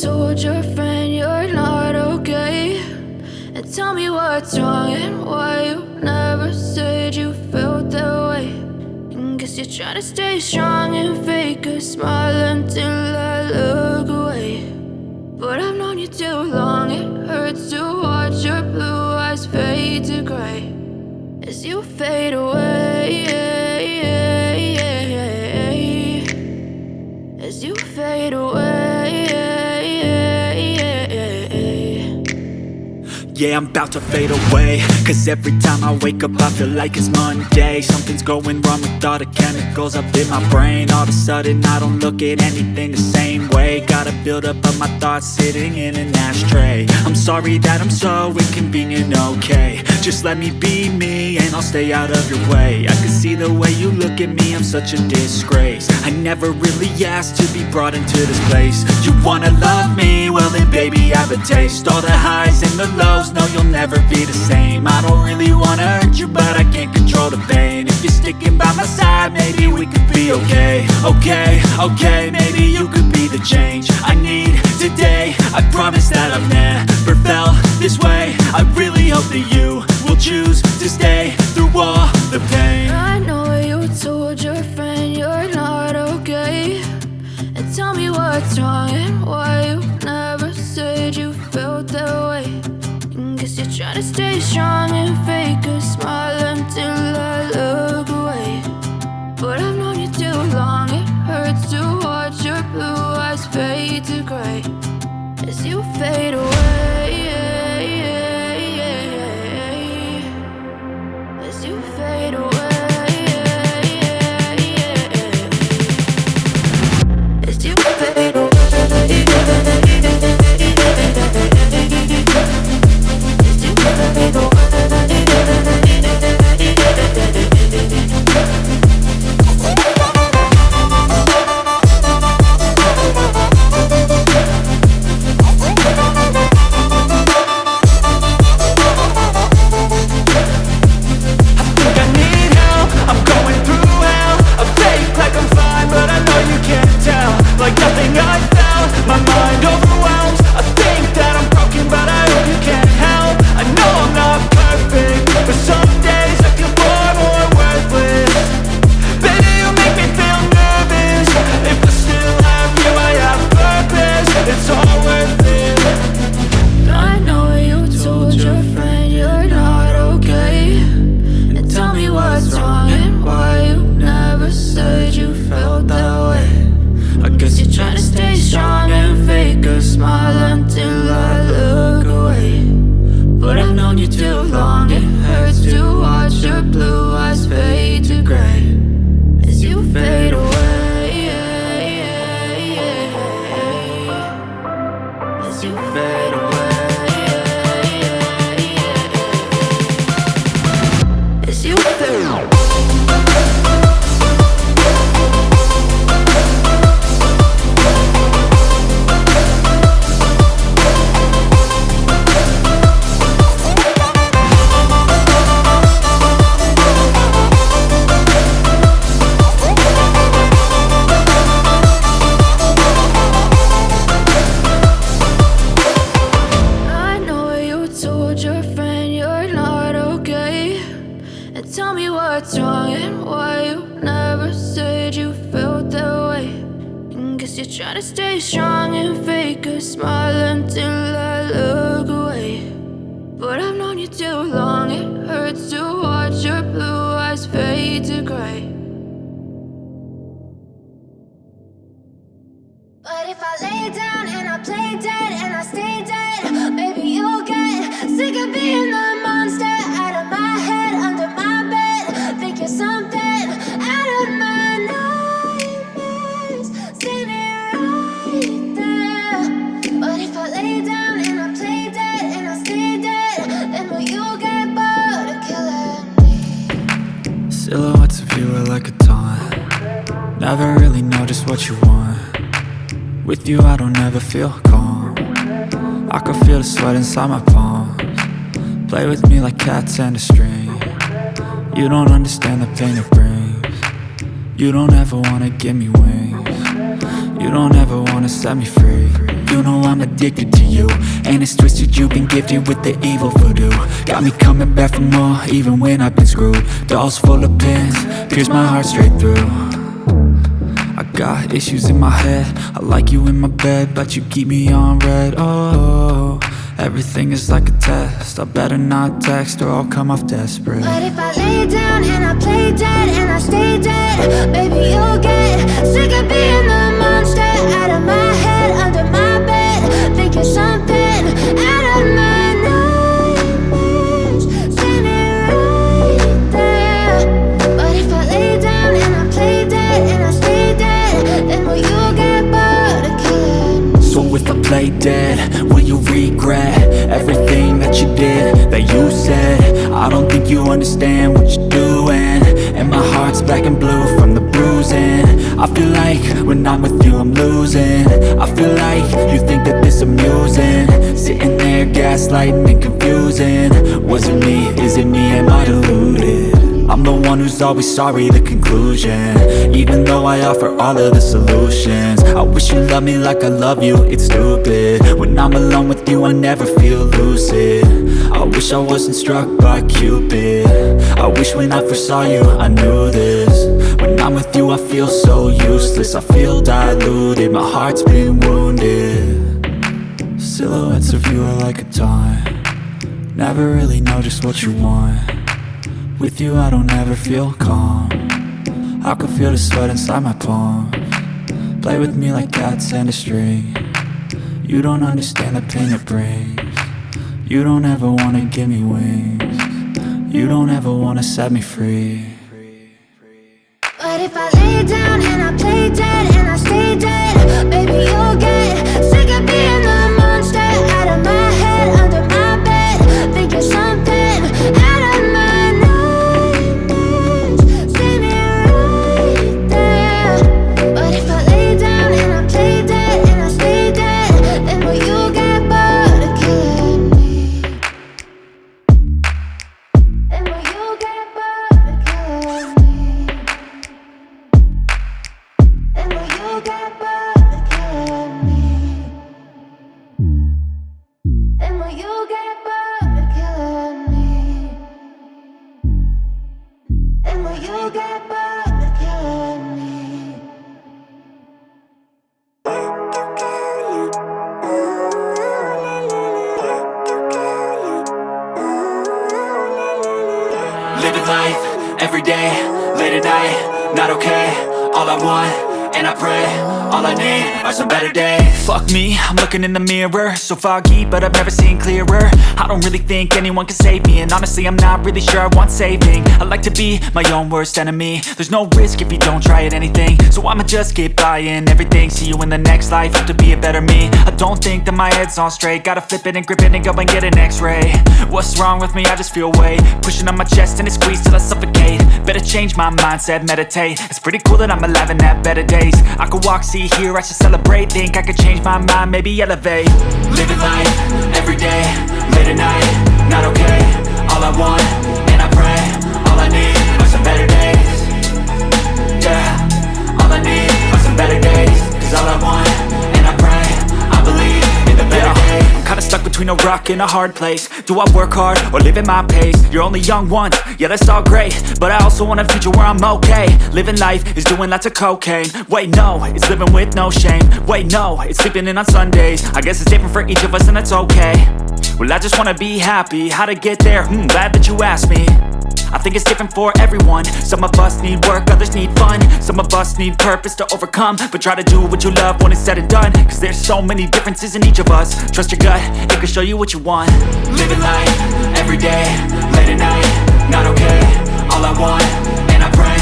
told your friend you're not okay, and tell me what's wrong and why you never said you felt that way. And guess you're trying to stay strong and fake a smile until I look away. But I've known you too long, it hurts to watch your blue eyes fade to gray as you fade away, as you fade away. Yeah, I'm about to fade away, cause every time I wake up I feel like it's Monday. Something's going wrong with all the chemicals up in my brain. All of a sudden I don't look at anything the same way. Gotta build up of my thoughts sitting in an ashtray. I'm sorry that I'm so inconvenient, okay. Just let me be me and I'll stay out of your way. I can see the way you look at me, I'm such a disgrace. I never really asked to be brought into this place. You wanna love me? Well then baby have a taste. All the highs and the lows, no you'll never be the same. I don't really wanna hurt you but I can't control the pain. If you're sticking by my side maybe we could be okay. Okay, maybe you could be the change I need today. I promise that I've never felt this way. I really hope that you will choose to stay through all the pain. I know you told your friend you're not okay, and tell me what's wrong and why you never said you felt that way. And guess you're trying to stay strong and fake a smile until I look away. But I've known you too long, it hurts to watch your blue eyes fade to gray as you fade away, as you fade away, as you fade away. Try to stay strong and fake a smile until I look away. But I've known you too long, it hurts to watch your blue eyes fade to gray. But if I lay down and I play dead and I stay dead, maybe you'll get sick of being the monster out of my head, under my bed. Think you're something out of my nightmares. See me right there. But if I lay down and I play dead and I stay dead, then will you get bored of killing me? Silhouettes of you are like a taunt. Never really know just what you want. With you I don't ever feel calm. I can feel the sweat inside my palms. Play with me like cats and a string. You don't understand the pain it brings. You don't ever wanna give me wings. You don't ever wanna set me free. you know I'm addicted to you. And it's twisted, you've been gifted with the evil voodoo. Got me coming back for more, even when I've been screwed. Dolls full of pins, pierce my heart straight through. I got issues in my head, I like you in my bed, but you keep me on red. Oh, everything is like a test, I better not text or I'll come off desperate. But if I lay down and I play dead and I stay dead, baby, you'll get sick of being the monster out of my head, under my bed. Think you're something out of my nightmares, standing right there. But if I lay down and I play dead and I stay dead, then will you get bored of killing me? So if I play dead, will you regret everything that you did, that you said? I don't think you understand what you're doing, and my heart's black and blue from the bruising. I feel like when I'm with you I'm losing. I feel like you think that this amusing, sitting there gaslighting and confusing. Was it me? Is it me? Am I deluded? I'm the one who's always sorry, the conclusion, even though I offer all of the solutions. I wish you loved me like I love you, it's stupid. When I'm alone with you I never feel lucid. I wish I wasn't struck by Cupid. I wish when I first saw you I knew this. When I'm with you I feel so useless, I feel diluted, my heart's been wounded. Silhouettes of you are like a taunt, never really know just what you want. With you I don't ever feel calm, I can feel the sweat inside my palm. Play with me like cats and a string, you don't understand the pain it brings. You don't ever wanna give me wings, you don't ever wanna set me free. But if I lay down and I play dead and I stay dead, baby, you'll get sick of being the monster out of my head, under my bed. Think you're something out of my nightmares, standing right there. But if I lay down and I play dead and I stay dead, then will you get bored of killing me? Then will you get bored of killing me? And will you get bored of killing me? And will you get bored of killing me? And will you get bored of killing me? Living life, every day, late at night, not okay. All I want, and I pray, all I need are some better days. Fuck me, I'm looking in the mirror, so foggy, but I've never seen clearer. I don't really think anyone can save me, and honestly I'm not really sure I want saving. I like to be my own worst enemy, there's no risk if you don't try at anything. So I'ma just keep buying everything, see you in the next life, hope to be a better me. I don't think that my head's on straight, gotta flip it and grip it and go and get an x-ray. What's wrong with me? I just feel weight pushing on my chest and it squeezes till I suffocate. Better change my mindset, meditate. It's pretty cool that I'm alive and have better days. I could walk, see, hear, I should celebrate. Think I could change my mind, maybe elevate. Living life, every day, late at night, not okay. All I want, and I pray, all I need are some better days. Yeah, all I need are some better days. Cause all I want, and I pray, I believe in the better days. I'm kinda stuck between a rock and a hard place. Do I work hard or live at my pace? You're only young once, yeah that's all great, but I also want a future where I'm okay. Living life is doing lots of cocaine. Wait no, it's living with no shame. Wait no, it's sleeping in on Sundays. I guess it's different for each of us and that's okay. Well I just wanna be happy, how to get there? Glad that you asked me. I think it's different for everyone. Some of us need work, others need fun. Some of us need purpose to overcome. But try to do what you love when it's said and done. Cause there's so many differences in each of us. Trust your gut, it can show you what you want. Living life, every day, late at night, not okay. All I want, and I pray,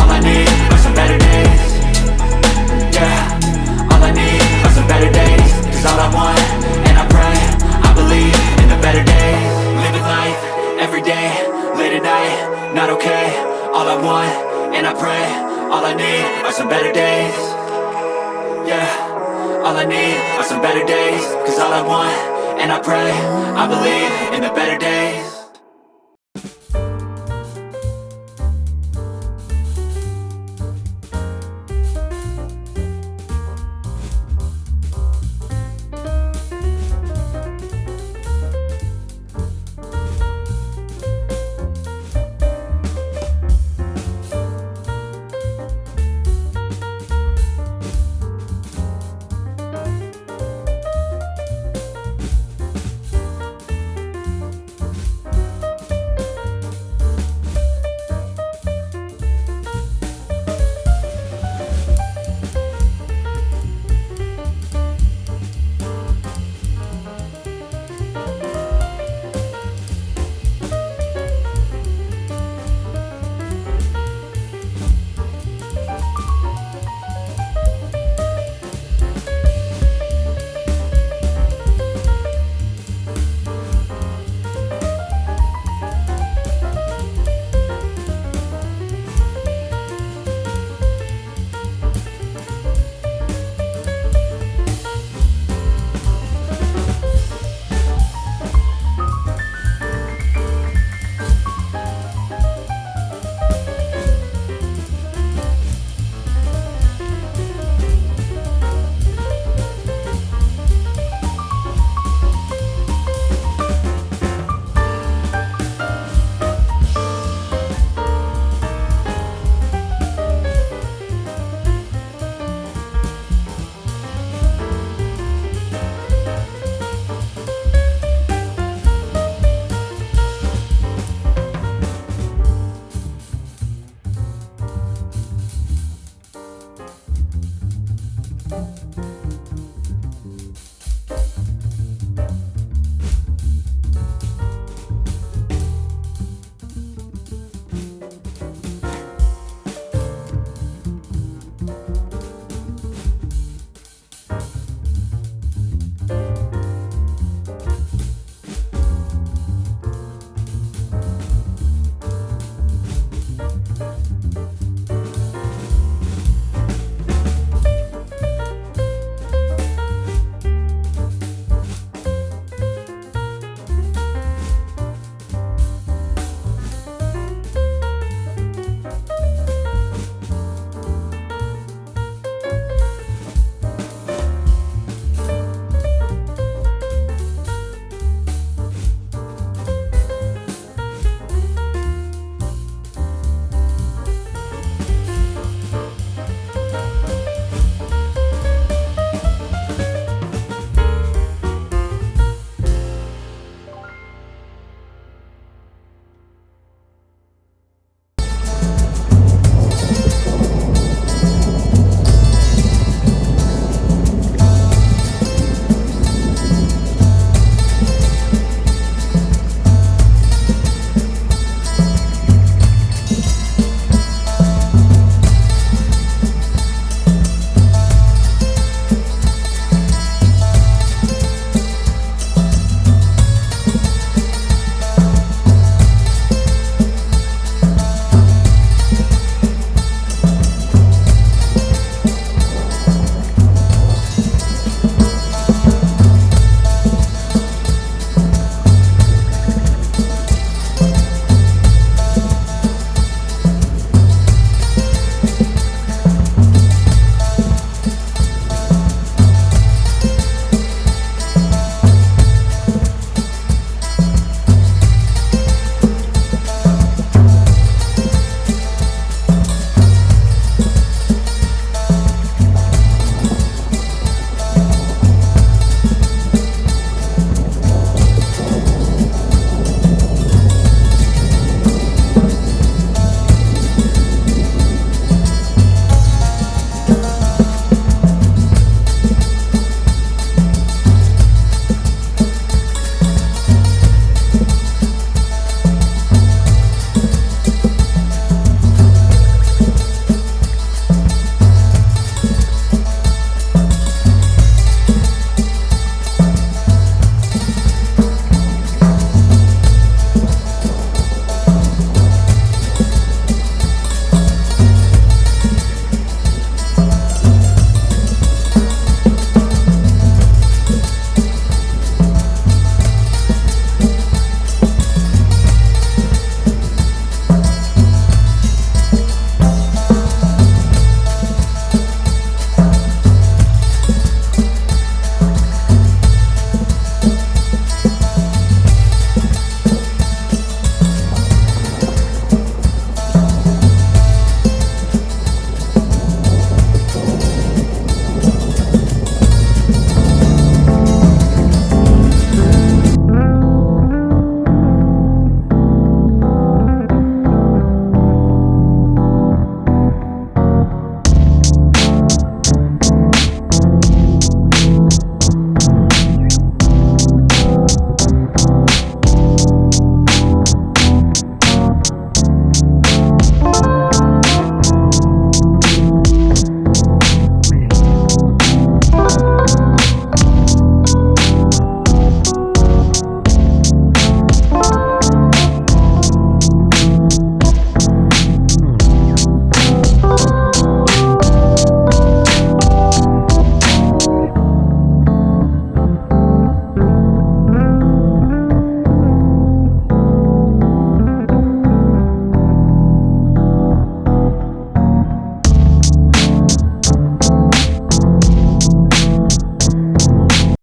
all I need are some better days. Yeah, all I need are some better days. Cause all I want, and I pray, I believe in the better days. Living life, every day, late at night, not okay. All I want, and I pray, all I need are some better days. Yeah, all I need are some better days. Cause all I want, and I pray, I believe in the better days.